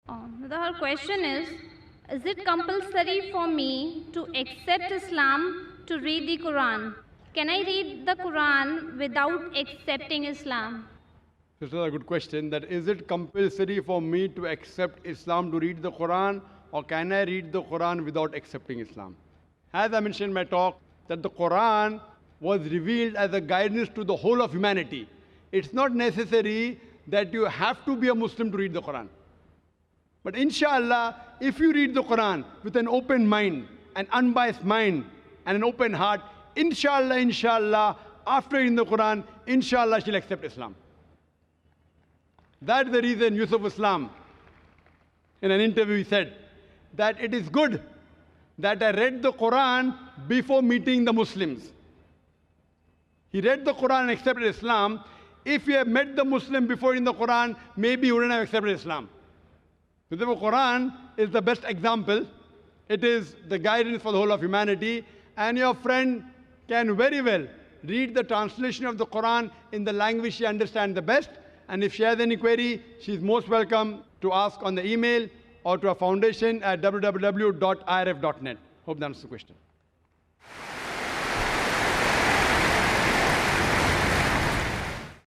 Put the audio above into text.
Her question is it compulsory for me to accept Islam to read the Quran? Can I read the Quran without accepting Islam? This is a good question. That is it compulsory for me to accept Islam to read the Quran, or can I read the Quran without accepting Islam? As I mentioned in my talk, that the Quran was revealed as a guidance to the whole of humanity. It's not necessary that you have to be a Muslim to read the Quran. But inshallah, if you read the Quran with an open mind, an unbiased mind, and an open heart, inshallah, after reading the Quran, inshallah, she'll accept Islam. That's the reason Yusuf Islam, in an interview, he said that it is good that I read the Quran before meeting the Muslims. He read the Quran and accepted Islam. If you have met the Muslim before in the Quran, maybe you wouldn't have accepted Islam. So the Quran is the best example. It is the guidance for the whole of humanity. And your friend can very well read the translation of the Quran in the language she understands the best. And if she has any query, she is most welcome to ask on the email or to our foundation at www.irf.net. Hope that answers the question.